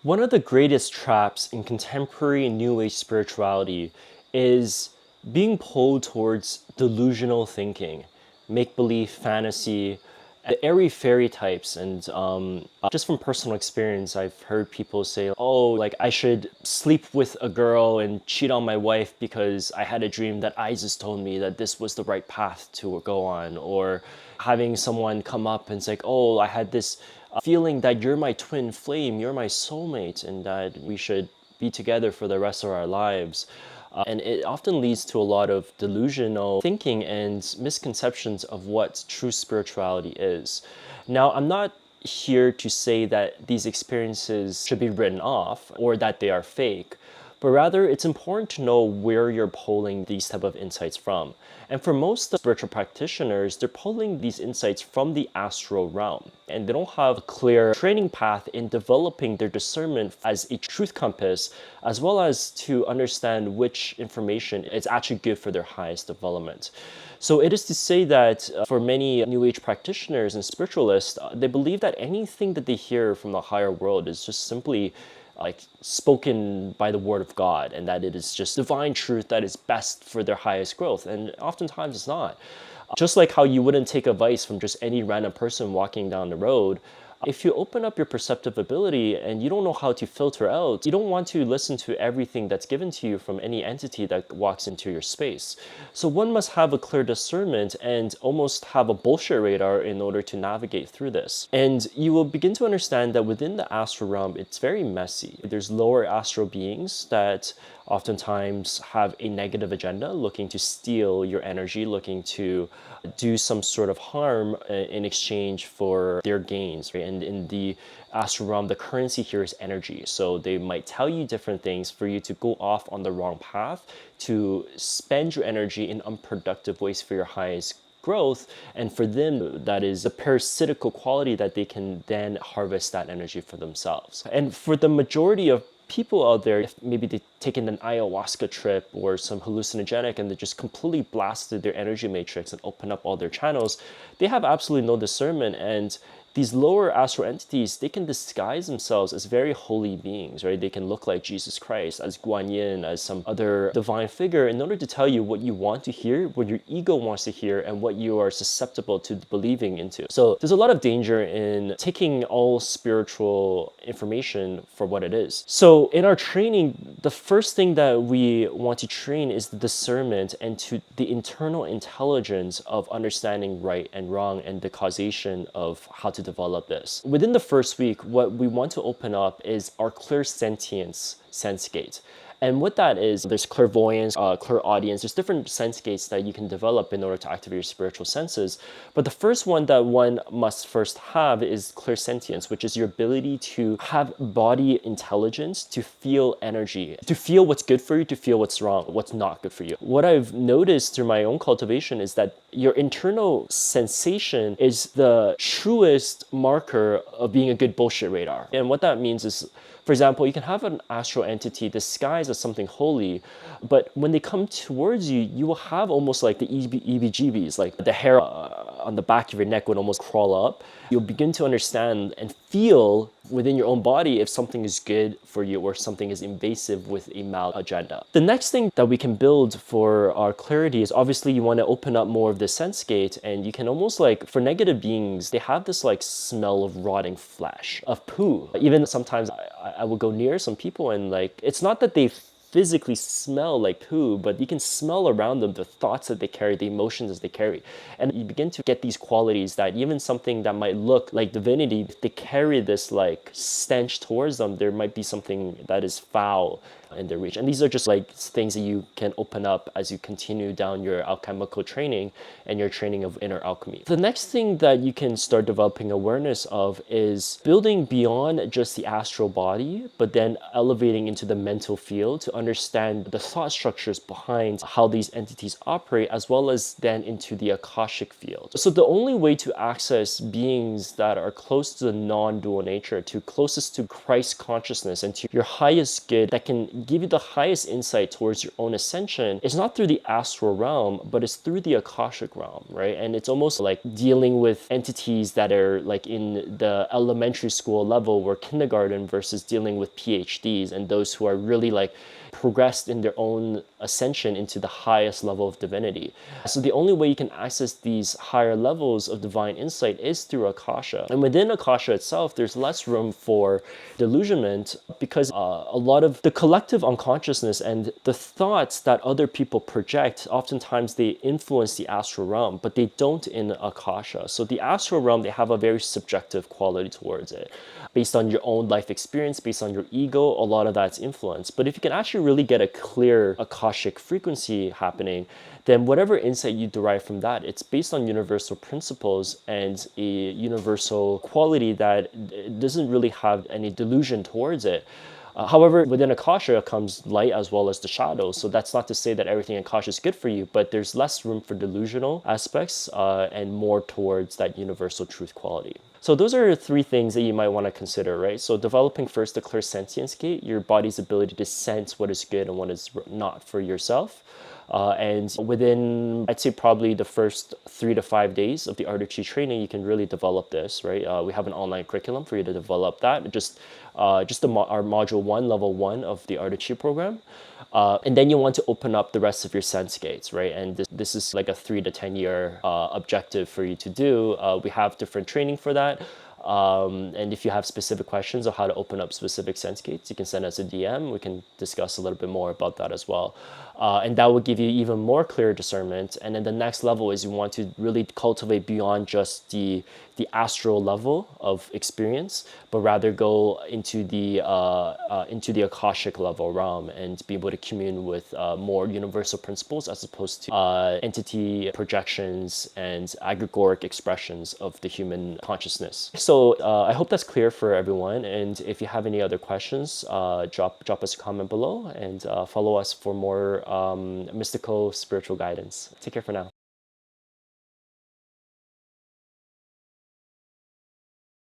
One of the greatest traps in contemporary New Age spirituality is being pulled towards delusional thinking, make believe, fantasy, the airy fairy types. And just from personal experience, I've heard people say, oh, like I should sleep with a girl and cheat on my wife because I had a dream that Isis told me that this was the right path to go on. Or having someone come up and say, oh, I had this feeling that you're my twin flame, you're my soulmate, and that we should be together for the rest of our lives. And it often leads to a lot of delusional thinking and misconceptions of what true spirituality is. Now, I'm not here to say that these experiences should be written off or that they are fake, but rather it's important to know where you're pulling these type of insights from. And for most spiritual practitioners, they're pulling these insights from the astral realm, and they don't have a clear training path in developing their discernment as a truth compass, as well as to understand which information is actually good for their highest development. So it is to say that for many New Age practitioners and spiritualists, they believe that anything that they hear from the higher world is just simply like spoken by the word of God, and that it is just divine truth that is best for their highest growth. And oftentimes it's not. Just like how you wouldn't take advice from just any random person walking down the road, if you open up your perceptive ability and you don't know how to filter out, you don't want to listen to everything that's given to you from any entity that walks into your space. So one must have a clear discernment and almost have a bullshit radar in order to navigate through this. And you will begin to understand that within the astral realm, it's very messy. There's lower astral beings that oftentimes have a negative agenda, looking to steal your energy, looking to do some sort of harm in exchange for their gains. Right? And in the astral realm, the currency here is energy. So they might tell you different things for you to go off on the wrong path, to spend your energy in unproductive ways for your highest growth, and for them that is a parasitical quality that they can then harvest that energy for themselves. And for the majority of people out there, if maybe they've taken an ayahuasca trip or some hallucinogenic and they just completely blasted their energy matrix and opened up all their channels, they have absolutely no discernment. And these lower astral entities, they can disguise themselves as very holy beings, right? They can look like Jesus Christ, as Guan Yin, as some other divine figure, in order to tell you what you want to hear, what your ego wants to hear, and what you are susceptible to believing into. So there's a lot of danger in taking all spiritual information for what it is. So in our training, the first thing that we want to train is the discernment and to the internal intelligence of understanding right and wrong and the causation of how to develop this. Within the first week, what we want to open up is our Clairsentience sense gate. And what that is, there's clairvoyance, clairaudience, there's different sense gates that you can develop in order to activate your spiritual senses. But the first one that one must first have is clairsentience, which is your ability to have body intelligence, to feel energy, to feel what's good for you, to feel what's wrong, what's not good for you. What I've noticed through my own cultivation is that your internal sensation is the truest marker of being a good bullshit radar. And what that means is, for example, you can have an astral entity disguised as something holy, but when they come towards you, you will have almost like the EBGBs, like the hair on the back of your neck would almost crawl up. You'll begin to understand and feel within your own body if something is good for you or something is invasive with a mal agenda. The next thing that we can build for our clarity is obviously you want to open up more of the sense gate, and you can almost like, for negative beings, they have this like smell of rotting flesh, of poo. Even sometimes I will go near some people and like, it's not that they physically smell like poo, but you can smell around them the thoughts that they carry, the emotions that they carry. And you begin to get these qualities that even something that might look like divinity, if they carry this like stench towards them, there might be something that is foul in their reach. And these are just like things that you can open up as you continue down your alchemical training and your training of inner alchemy. The next thing that you can start developing awareness of is building beyond just the astral body, but then elevating into the mental field to understand the thought structures behind how these entities operate, as well as then into the Akashic field. So the only way to access beings that are close to the non-dual nature, to closest to Christ consciousness and to your highest good, that can give you the highest insight towards your own ascension, is not through the astral realm, but it's through the Akashic realm, right? And it's almost like dealing with entities that are like in the elementary school level, where kindergarten, versus dealing with PhDs and those who are really like progressed in their own ascension into the highest level of divinity. So the only way you can access these higher levels of divine insight is through Akasha. And within Akasha itself, there's less room for delusionment, because a lot of the collective unconsciousness and the thoughts that other people project, oftentimes they influence the astral realm, but they don't in Akasha. So the astral realm, they have a very subjective quality towards it. Based on your own life experience, based on your ego, a lot of that's influence. But if you can actually really get a clear Akashic frequency happening, then whatever insight you derive from that, it's based on universal principles and a universal quality that doesn't really have any delusion towards it. However, within Akasha comes light as well as the shadow. So that's not to say that everything in Akasha is good for you, but there's less room for delusional aspects and more towards that universal truth quality. So those are three things that you might want to consider, right? So developing first the Clairsentience gate, your body's ability to sense what is good and what is not for yourself. And within, I'd say, probably the first 3 to 5 days of the Art of Chi training, you can really develop this, right? We have an online curriculum for you to develop that. Our module 1, level 1 of the Art of Chi program. And then you want to open up the rest of your sense gates, right? And this is like a 3 to 10 year objective for you to do. We have different training for that. And if you have specific questions on how to open up specific sense gates, you can send us a DM. We can discuss a little bit more about that as well. And that will give you even more clear discernment. And then the next level is you want to really cultivate beyond just the astral level of experience, but rather go into the Akashic level realm and be able to commune with more universal principles, as opposed to entity projections and agregoric expressions of the human consciousness. So I hope that's clear for everyone. And if you have any other questions, drop us a comment below, and follow us for more mystical spiritual guidance. Take care for now.